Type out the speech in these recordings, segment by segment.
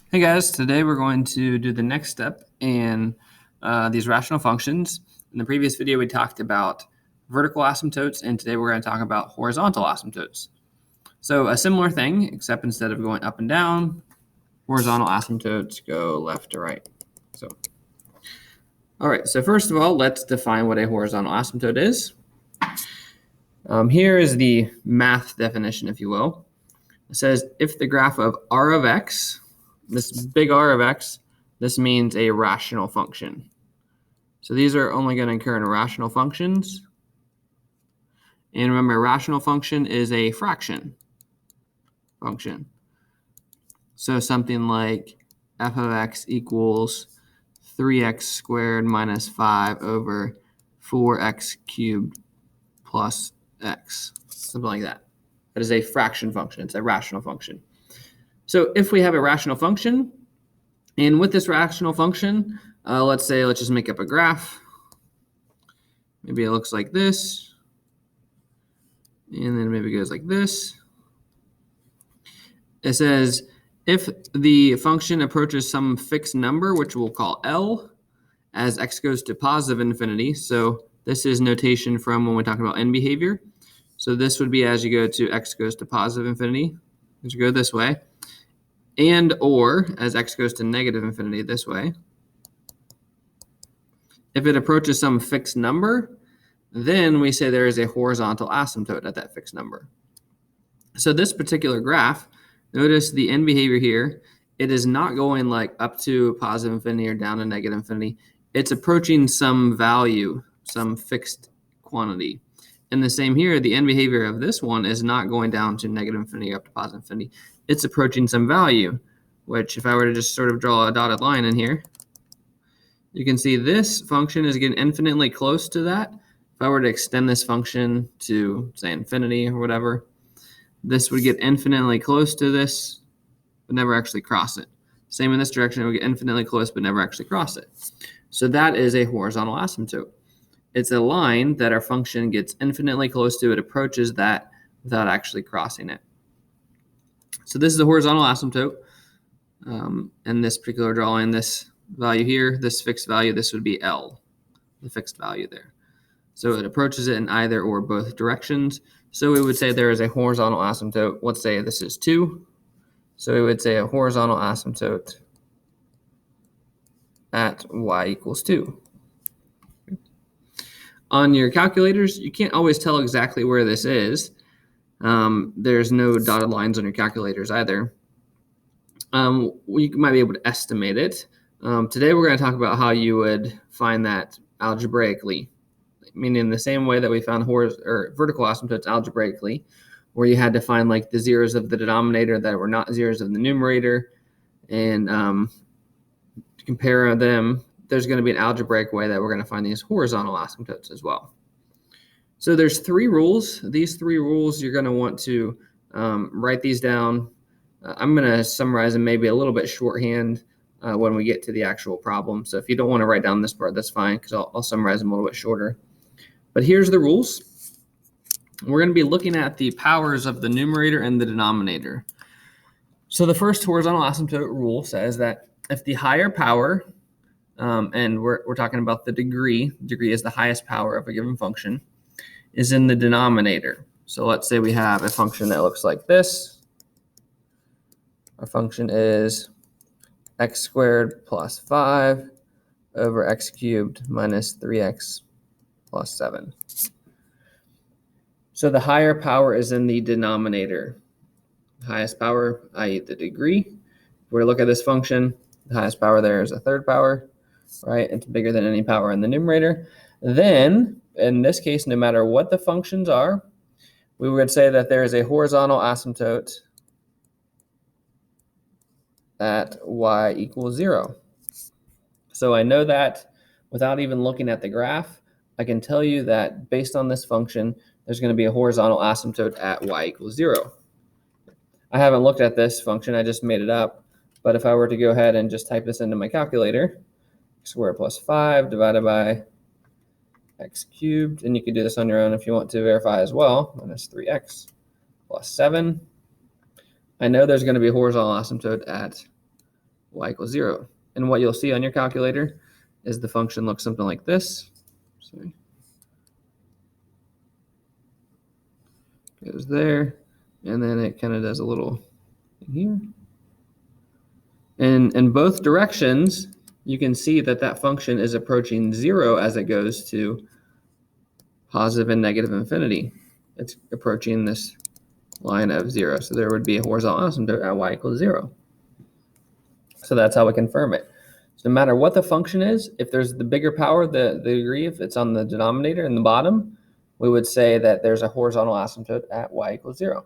Hey guys, today we're going to do the next step in these rational functions. In the previous video, we talked about vertical asymptotes, and today we're going to talk about horizontal asymptotes. So a similar thing, except instead of going up and down, horizontal asymptotes go left to right. All right, so first of all, let's define what a horizontal asymptote is. Here is the math definition, if you will. It says if the graph of r of x, this big R of x, this means a rational function. So these are only going to occur in rational functions. And remember, a rational function is a fraction function. So something like f of x equals 3x squared minus 5 over 4x cubed plus x, something like that. That is a fraction function. It's a rational function. So if we have a rational function, and with this rational function, let's just make up a graph. Maybe it looks like this, and then maybe it goes like this. It says if the function approaches some fixed number, which we'll call L, as x goes to positive infinity. So this is notation from when we talk about end behavior. So this would be as you go to x goes to positive infinity, as you go this way, and or as x goes to negative infinity this way. If it approaches some fixed number, then we say there is a horizontal asymptote at that fixed number. So this particular graph, notice the end behavior here, it is not going like up to positive infinity or down to negative infinity. It's approaching some value, some fixed quantity. And the same here, the end behavior of this one is not going down to negative infinity or up to positive infinity. It's approaching some value, which if I were to just sort of draw a dotted line in here, you can see this function is getting infinitely close to that. If I were to extend this function to, say, infinity or whatever, this would get infinitely close to this, but never actually cross it. Same in this direction, it would get infinitely close, but never actually cross it. So that is a horizontal asymptote. It's a line that our function gets infinitely close to. It approaches that without actually crossing it. So this is a horizontal asymptote. And this particular drawing, this value here, this fixed value, this would be L, the fixed value there. So it approaches it in either or both directions. So we would say there is a horizontal asymptote. Let's say this is 2. So we would say a horizontal asymptote at y equals 2. On your calculators, you can't always tell exactly where this is. There's no dotted lines on your calculators either. You might be able to estimate it. Today we're going to talk about how you would find that algebraically, meaning the same way that we found vertical asymptotes algebraically, where you had to find like the zeros of the denominator that were not zeros of the numerator, and to compare them, there's going to be an algebraic way that we're going to find these horizontal asymptotes as well. So there's 3 rules. These 3 rules, you're going to want to write these down. I'm going to summarize them maybe a little bit shorthand when we get to the actual problem. So if you don't want to write down this part, that's fine, because I'll summarize them a little bit shorter. But here's the rules. We're going to be looking at the powers of the numerator and the denominator. So the first horizontal asymptote rule says that if the higher power, and we're talking about the degree is the highest power of a given function, is in the denominator. So let's say we have a function that looks like this. Our function is x squared plus 5 over x cubed minus 3x plus 7. So the higher power is in the denominator. The highest power, i.e. the degree. If we look at this function, the highest power there is a third power, right? It's bigger than any power in the numerator. Then, in this case, no matter what the functions are, we would say that there is a horizontal asymptote at y equals 0. So I know that without even looking at the graph, I can tell you that based on this function, there's going to be a horizontal asymptote at y equals 0. I haven't looked at this function, I just made it up. But if I were to go ahead and just type this into my calculator, x squared plus 5 divided by x cubed, and you can do this on your own if you want to verify as well, minus 3x plus 7. I know there's going to be a horizontal asymptote at y equals 0. And what you'll see on your calculator is the function looks something like this. Sorry. Goes there, and then it kind of does a little thing here. And in both directions, you can see that that function is approaching 0 as it goes to positive and negative infinity. It's approaching this line of 0. So there would be a horizontal asymptote at y equals 0. So that's how we confirm it. So no matter what the function is, if there's the bigger power, the degree, if it's on the denominator in the bottom, we would say that there's a horizontal asymptote at y equals 0.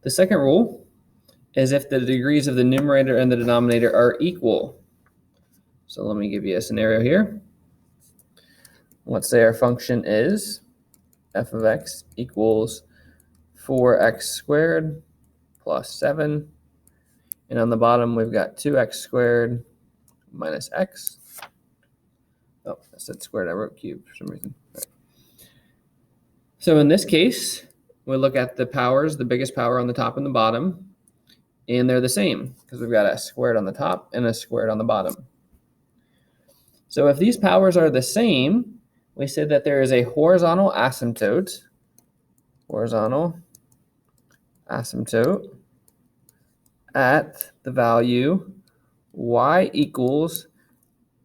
The second rule is if the degrees of the numerator and the denominator are equal. So let me give you a scenario here. Let's say our function is f of x equals 4x squared plus 7. And on the bottom, we've got 2x squared minus x. Oh, I said squared, I wrote cubed for some reason. Right. So in this case, we look at the powers, the biggest power on the top and the bottom, and they're the same because we've got a squared on the top and a squared on the bottom. So if these powers are the same, we said that there is a horizontal asymptote at the value y equals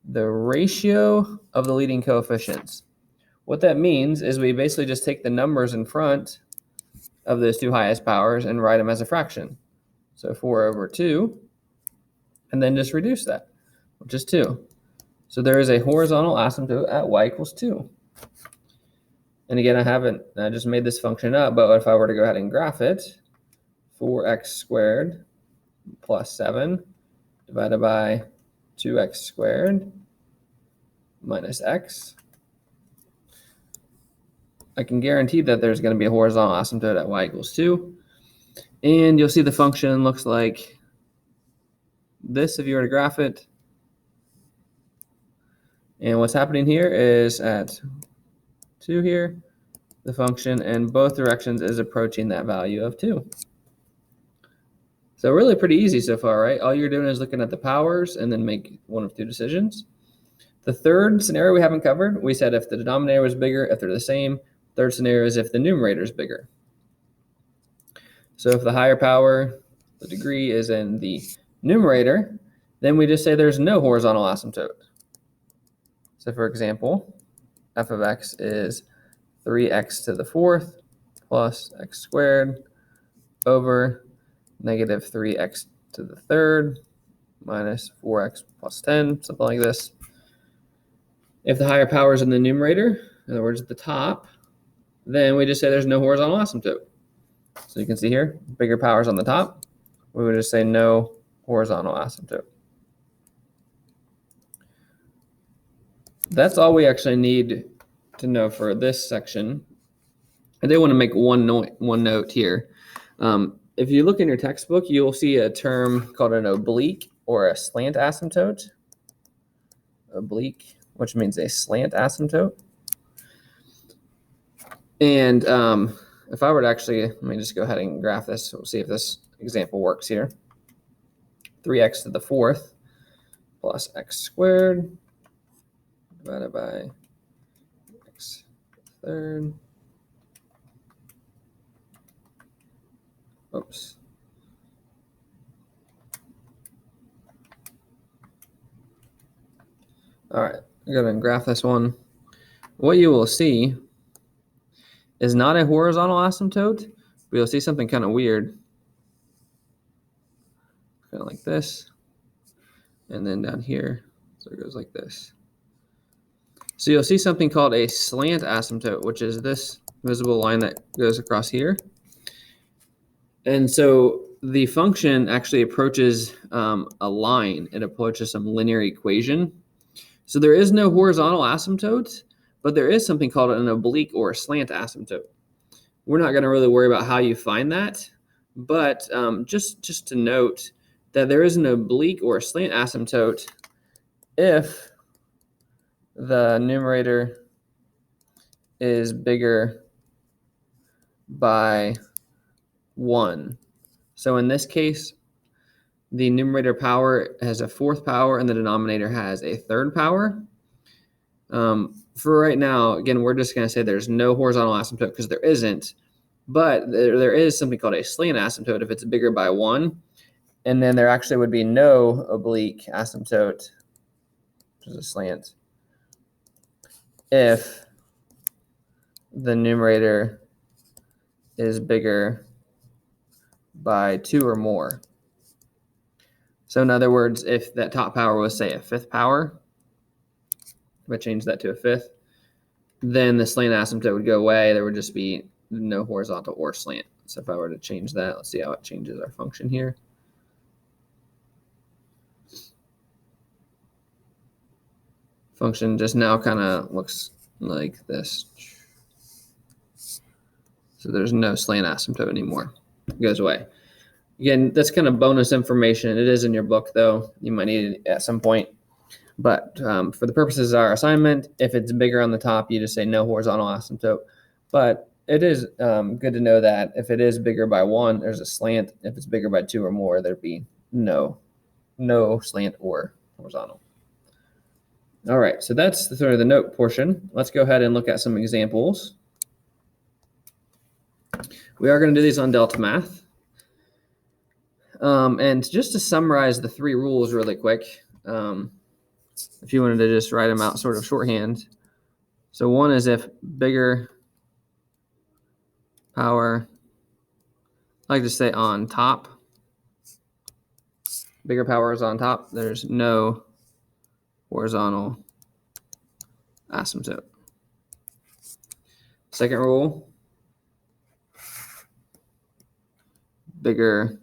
the ratio of the leading coefficients. What that means is we basically just take the numbers in front of those two highest powers and write them as a fraction. So 4 over 2, and then just reduce that, which is 2. So there is a horizontal asymptote at y equals 2. And again, I just made this function up, but if I were to go ahead and graph it, 4x squared plus 7 divided by 2x squared minus x, I can guarantee that there's going to be a horizontal asymptote at y equals 2. And you'll see the function looks like this if you were to graph it. And what's happening here is at 2 here, the function in both directions is approaching that value of 2. So really pretty easy so far, right? All you're doing is looking at the powers and then make one of two decisions. The third scenario we haven't covered, we said if the denominator was bigger, if they're the same. Third scenario is if the numerator is bigger. So if the higher power, the degree, is in the numerator, then we just say there's no horizontal asymptote. So for example, f of x is 3x to the 4th plus x squared over negative 3x to the 3rd minus 4x plus 10, something like this. If the higher power is in the numerator, in other words, at the top, then we just say there's no horizontal asymptote. So you can see here, bigger powers on the top, we would just say no horizontal asymptote. That's all we actually need to know for this section. I did want to make one note here. If you look in your textbook, you'll see a term called an oblique or a slant asymptote. Oblique, which means a slant asymptote. And if I were to actually, let me just go ahead and graph this. We'll see if this example works here. 3x to the 4th plus x squared divided by x to the 3rd. Oops. All right, I'm going to graph this one. What you will see is not a horizontal asymptote, but you'll see something kind of weird. Kind of like this. And then down here, so it goes like this. So you'll see something called a slant asymptote, which is this visible line that goes across here. And so the function actually approaches a line. It approaches some linear equation. So there is no horizontal asymptote, but there is something called an oblique or a slant asymptote. We're not going to really worry about how you find that, but just to note that there is an oblique or a slant asymptote if the numerator is bigger by 1. So in this case, the numerator power has a fourth power and the denominator has a third power. For right now, again, we're just going to say there's no horizontal asymptote because there isn't, but there is something called a slant asymptote if it's bigger by 1, and then there actually would be no oblique asymptote, which is a slant, if the numerator is bigger by 2 or more. So in other words, if that top power was, say, a fifth power, if I change that to a fifth, then the slant asymptote would go away. There would just be no horizontal or slant. So if I were to change that, let's see how it changes our function here. Function just now kind of looks like this. So there's no slant asymptote anymore. It goes away. Again, that's kind of bonus information. It is in your book, though. You might need it at some point. But for the purposes of our assignment, if it's bigger on the top, you just say no horizontal asymptote. But it is good to know that if it is bigger by 1, there's a slant. If it's bigger by 2 or more, there'd be no slant or horizontal. All right, so that's sort of the note portion. Let's go ahead and look at some examples. We are going to do these on Delta Math. And just to summarize the 3 rules really quick, if you wanted to just write them out sort of shorthand. So one is if bigger power, I like to say on top, bigger power is on top, there's no horizontal asymptote. Second rule, bigger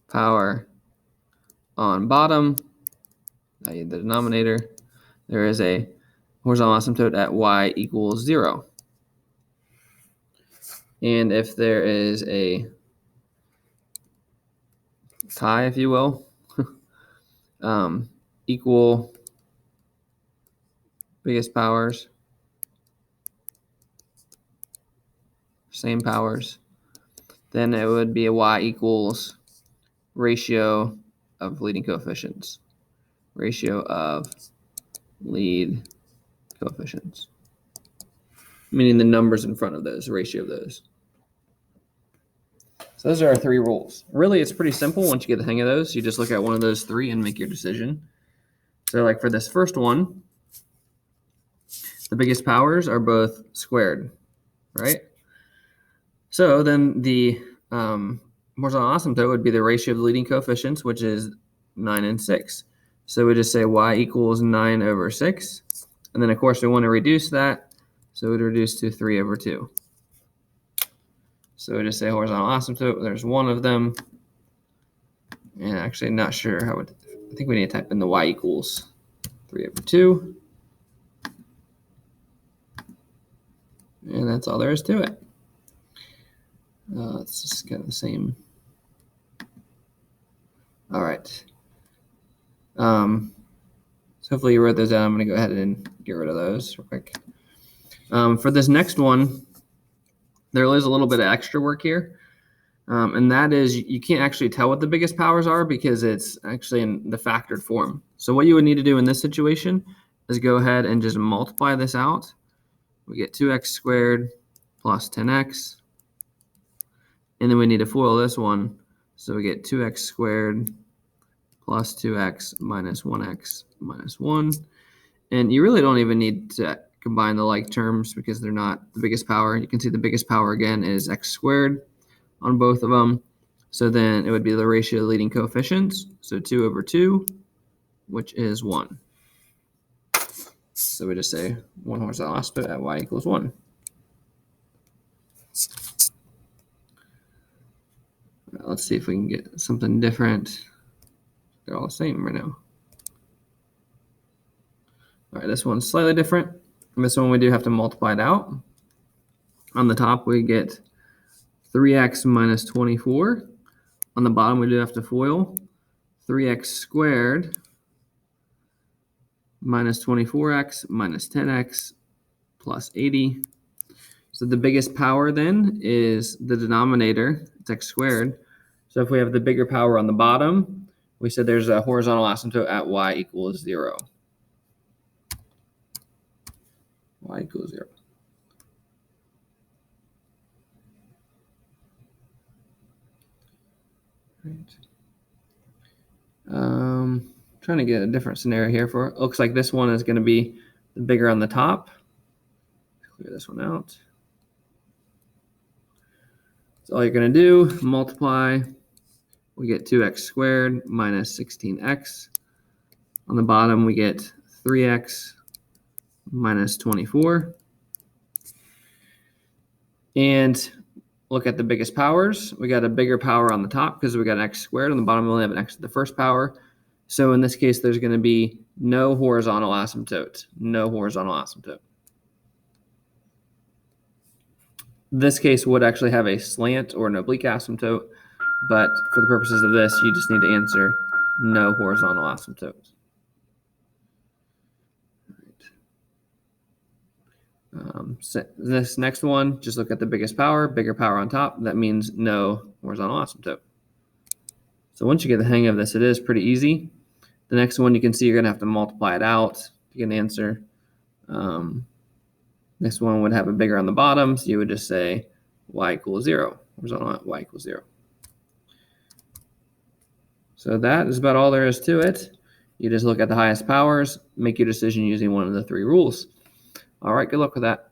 power on bottom, i.e. the denominator, there is a horizontal asymptote at y equals 0. And if there is a tie, if you will, equal biggest powers, same powers, then it would be a y equals ratio of leading coefficients. Ratio of lead coefficients. Meaning the numbers in front of those, ratio of those. So those are our 3 rules. Really, it's pretty simple once you get the hang of those. You just look at one of those 3 and make your decision. So like for this first one, the biggest powers are both squared, right? So then the horizontal asymptote would be the ratio of the leading coefficients, which is 9 and 6. So we just say y equals 9 over 6. And then, of course, we want to reduce that. So we'd reduce to 3 over 2. So we just say horizontal asymptote. There's one of them. And actually, not sure how it, I think we need to type in the y equals 3 over 2. And that's all there is to it. It's just kind of the same. All right. So hopefully you wrote those down. I'm going to go ahead and get rid of those real quick. For this next one, there is a little bit of extra work here. And that is you can't actually tell what the biggest powers are because it's actually in the factored form. So what you would need to do in this situation is go ahead and just multiply this out. We get 2x squared plus 10x. And then we need to FOIL this one. So we get 2x squared plus 2x minus 1x minus 1. And you really don't even need to combine the like terms because they're not the biggest power. You can see the biggest power again is x squared on both of them. So then it would be the ratio of leading coefficients. So 2 over 2, which is 1. So we just say 1 horizontal asymptote at y equals 1. Let's see if we can get something different. They're all the same right now. All right, this one's slightly different. And this one we do have to multiply it out. On the top we get 3x minus 24. On the bottom we do have to FOIL 3x squared minus 24x minus 10x plus 80. So the biggest power then is the denominator, it's x squared. So if we have the bigger power on the bottom, we said there's a horizontal asymptote at y equals 0. Y equals 0. Right. Trying to get a different scenario here for it. Looks like this one is going to be bigger on the top. Clear this one out. So all you're going to do, multiply. We get 2x squared minus 16x. On the bottom, we get 3x minus 24. And look at the biggest powers. We got a bigger power on the top because we got an x squared. On the bottom, we only have an x to the first power. So in this case, there's going to be no horizontal asymptote. No horizontal asymptote. This case would actually have a slant or an oblique asymptote, but for the purposes of this, you just need to answer no horizontal asymptote. So this next one, just look at the biggest power, bigger power on top. That means no horizontal asymptote. So once you get the hang of this, it is pretty easy. The next one, you can see you're going to have to multiply it out to get an answer. Next one would have a bigger on the bottom, so you would just say y equals 0. Horizontal y equals 0. So that is about all there is to it. You just look at the highest powers, make your decision using one of the 3 rules. All right, good luck with that.